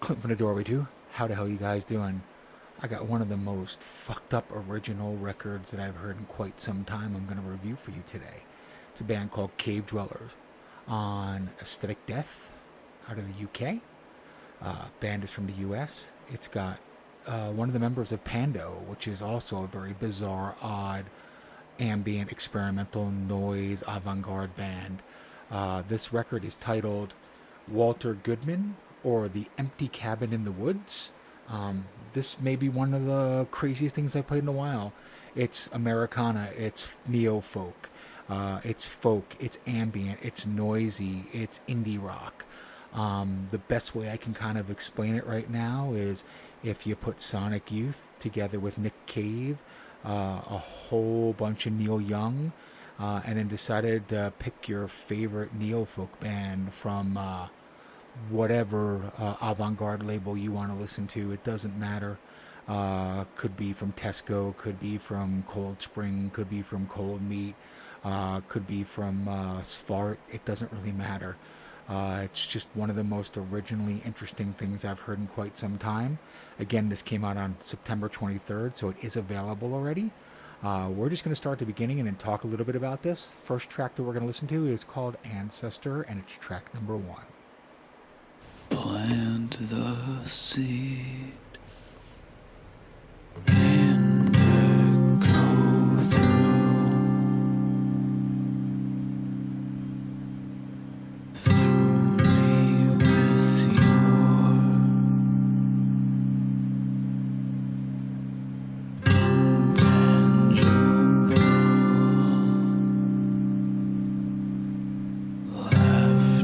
Open the doorway too. How the hell you guys doing? I got one of the most fucked up original records that I've heard in quite some time. I'm going to review for you today. It's a band called Cave Dwellers on Aesthetic Death out of the UK. Band is from the US. It's got one of the members of Pando, which is also a very bizarre, odd, ambient, experimental noise avant-garde band. This record is titled Walter Goodman, or The Empty Cabin in the Woods. This may be one of the craziest things I've played in a while. It's Americana, it's neo-folk, it's folk, it's ambient, it's noisy, it's indie rock. The best way I can kind of explain it right now is if you put Sonic Youth together with Nick Cave, a whole bunch of Neil Young, and then decided to pick your favorite neo-folk band from whatever avant-garde label you want to listen to. It doesn't matter. Could be from Tesco, could be from Cold Spring, could be from Cold Meat, could be from Svart. It doesn't really matter. It's just one of the most originally interesting things I've heard in quite some time. Again, this came out on September 23rd, so it is available already. We're just going to start at the beginning and then talk a little bit about this. First track that we're going to listen to is called Ancestor, and it's track number 1. Plant the seed and echo through me with your intangible laughter.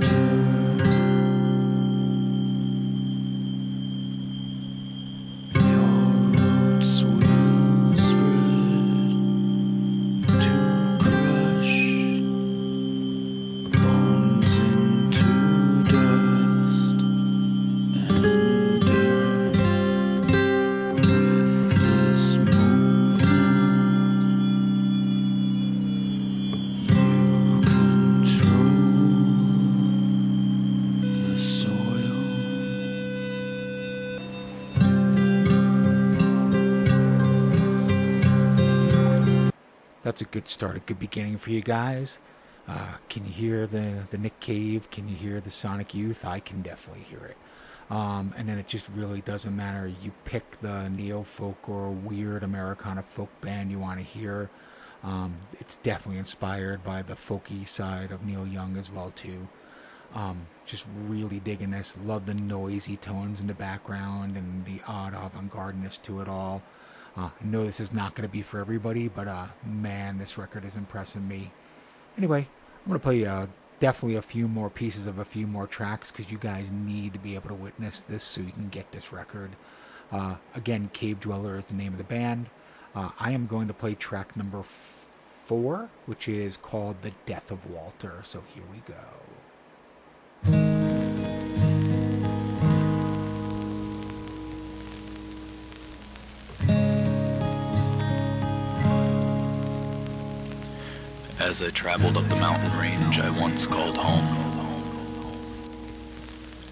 That's a good start, a good beginning for you guys. Can you hear the Nick Cave? Can you hear the Sonic Youth? I can definitely hear it. And then it just really doesn't matter. You pick the neo-folk or weird Americana folk band you want to hear. It's definitely inspired by the folky side of Neil Young as well too. Just really digging this. Love the noisy tones in the background and the odd avant-gardeness to it all. I know this is not going to be for everybody, but man, this record is impressing me. Anyway, I'm going to play definitely a few more pieces of a few more tracks because you guys need to be able to witness this so you can get this record. Again, Cave Dweller is the name of the band. I am going to play track number 4, which is called The Death of Walter. So here we go. As I traveled up the mountain range I once called home,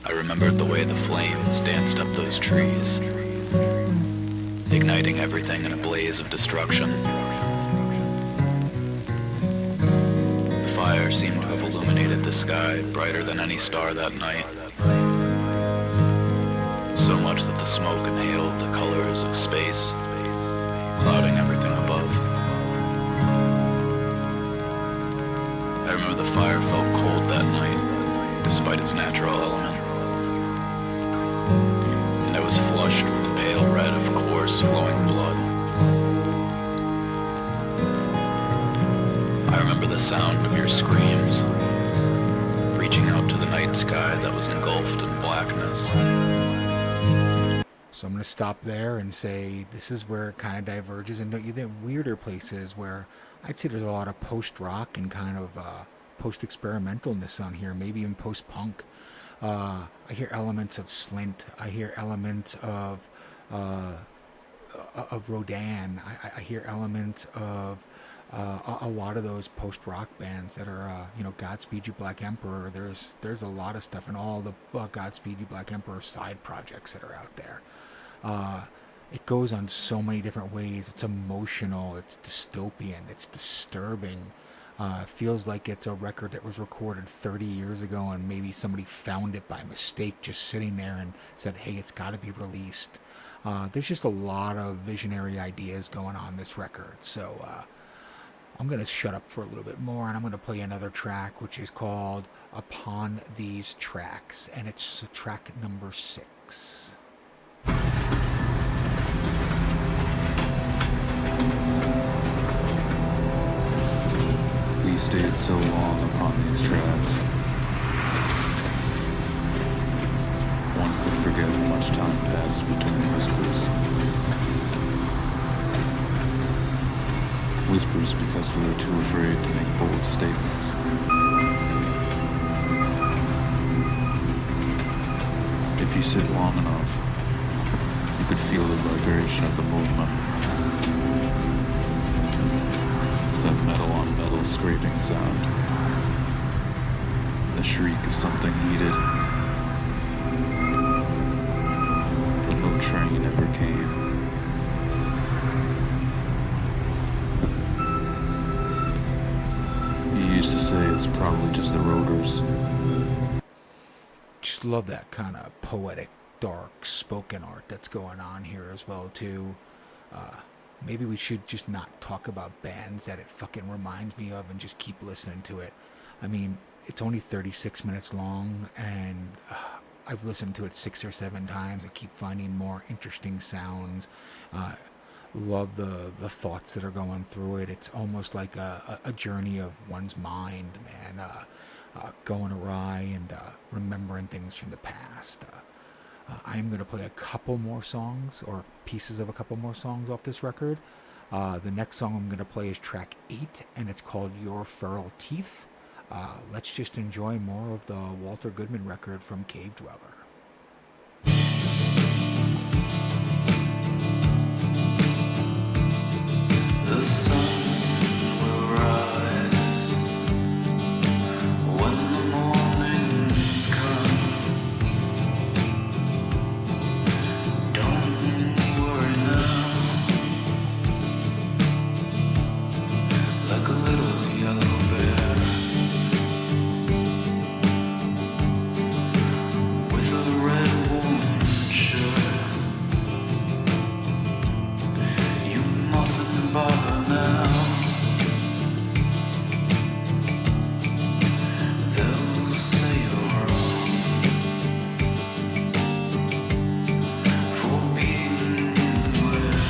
I remembered the way the flames danced up those trees, igniting everything in a blaze of destruction. The fire seemed to have illuminated the sky brighter than any star that night, so much that the smoke inhaled the colors of space, clouding everything above. I remember the fire felt cold that night, despite its natural element. And I was flushed with the pale red of coarse, flowing blood. I remember the sound of your screams, reaching out to the night sky that was engulfed in blackness. So I'm going to stop there and say this is where it kind of diverges into even weirder places where I'd say there's a lot of post-rock and kind of post-experimentalness on here, maybe even post-punk. I hear elements of Slint. I hear elements of Rodin. I hear elements of a lot of those post-rock bands that are, Godspeed You Black Emperor. There's a lot of stuff in all the Godspeed You Black Emperor side projects that are out there. It goes on so many different ways. It's emotional, it's dystopian, it's disturbing. Feels like it's a record that was recorded 30 years ago and maybe somebody found it by mistake just sitting there and said, hey, it's got to be released. There's just a lot of visionary ideas going on this record. So I'm going to shut up for a little bit more and I'm going to play another track which is called Upon These Tracks, and it's track number 6. We stayed so long upon these tracks. One could forget how much time passed between whispers. Whispers because we were too afraid to make bold statements. If you sit long enough, you could feel the vibration of the movement. That metal on metal scraping sound. The shriek of something heated. But no train ever came. You used to say it's probably just the rotors. Just love that kind of poetic, dark spoken art that's going on here as well too. Maybe we should just not talk about bands that it fucking reminds me of and just keep listening to it. I mean, it's only 36 minutes long, and I've listened to it 6 or 7 times and keep finding more interesting sounds. Love the thoughts that are going through it. It's almost like a journey of one's mind, man, going awry and remembering things from the past. I am going to play a couple more songs, or pieces of a couple more songs off this record. The next song I'm going to play is track 8, and it's called Your Feral Teeth. Let's just enjoy more of the Walter Goodman record from Cave Dweller. The sun will rise when the mornings come. Don't worry now, like a little yellow bear with a red wool shirt. You mustn't bother now. They'll say you're wrong for being where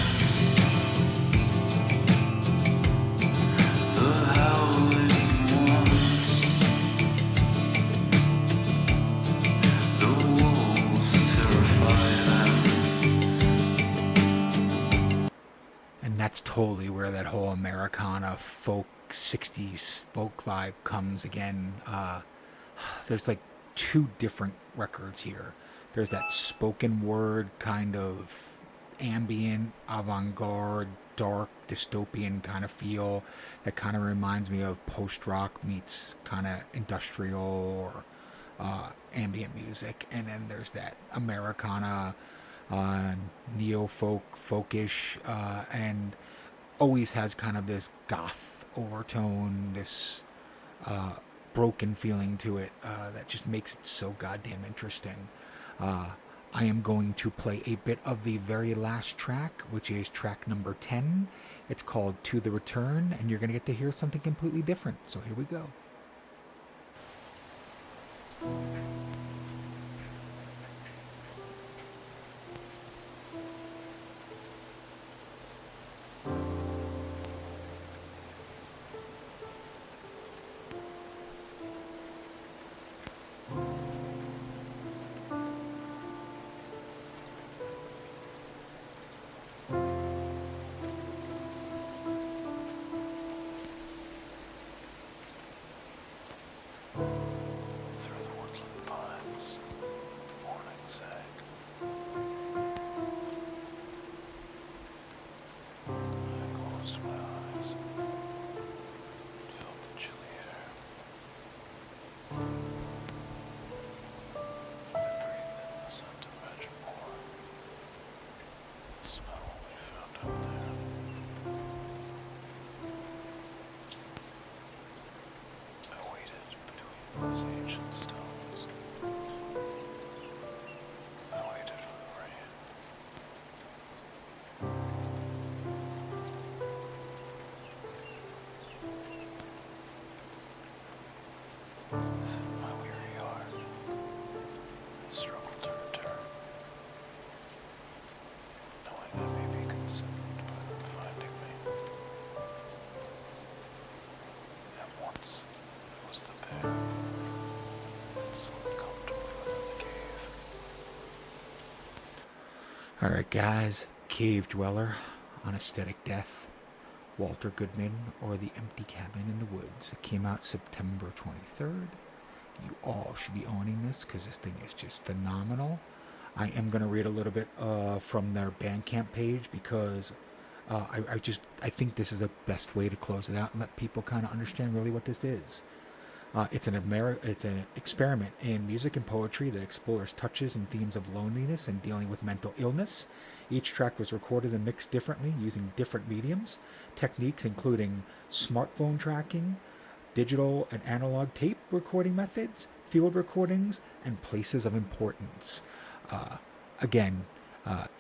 the howling ones, the wolves terrify them. And that's totally where that whole Americana folk 60s folk vibe comes again. There's like 2 different records here. There's that spoken word kind of ambient, avant-garde, dark, dystopian kind of feel that kind of reminds me of post-rock meets kind of industrial or ambient music. And then there's that Americana, neo-folk, folkish, and always has kind of this goth overtone, this broken feeling to it that just makes it so goddamn interesting. I am going to play a bit of the very last track, which is track number 10. It's called To the Return, and you're going to get to hear something completely different. So here we go. Alright, guys. Cave Dweller on Aesthetic Death. Walter Goodman, or The Empty Cabin in the Woods. It came out September 23rd. You all should be owning this because this thing is just phenomenal. I am going to read a little bit from their Bandcamp page because I think this is the best way to close it out and let people kind of understand really what this is. It's an experiment in music and poetry that explores touches and themes of loneliness and dealing with mental illness. Each track was recorded and mixed differently using different mediums, techniques including smartphone tracking, digital and analog tape recording methods, field recordings, and places of importance. Again,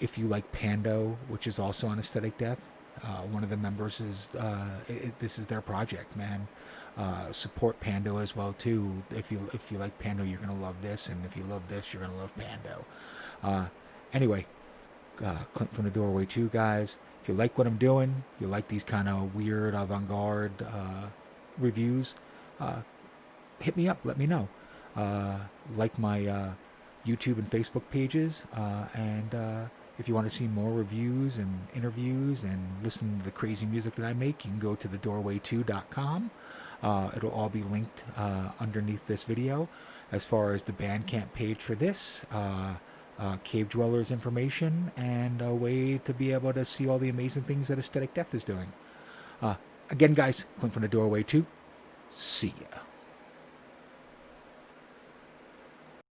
if you like Pando, which is also on Aesthetic Death, one of the members is this is their project, man. Support Pando as well too. If you like Pando, you're gonna love this, and if you love this, you're gonna love Pando. Anyway, Clint from the Doorway 2, guys. If you like what I'm doing, you like these kind of weird avant-garde reviews, hit me up. Let me know. Like my YouTube and Facebook pages, and if you want to see more reviews and interviews and listen to the crazy music that I make, you can go to thedoorway2.com. It'll all be linked underneath this video. As far as the Bandcamp page for this, Cave Dwellers information, and a way to be able to see all the amazing things that Aesthetic Death is doing. Again, guys, Clint from the Doorway 2. See ya.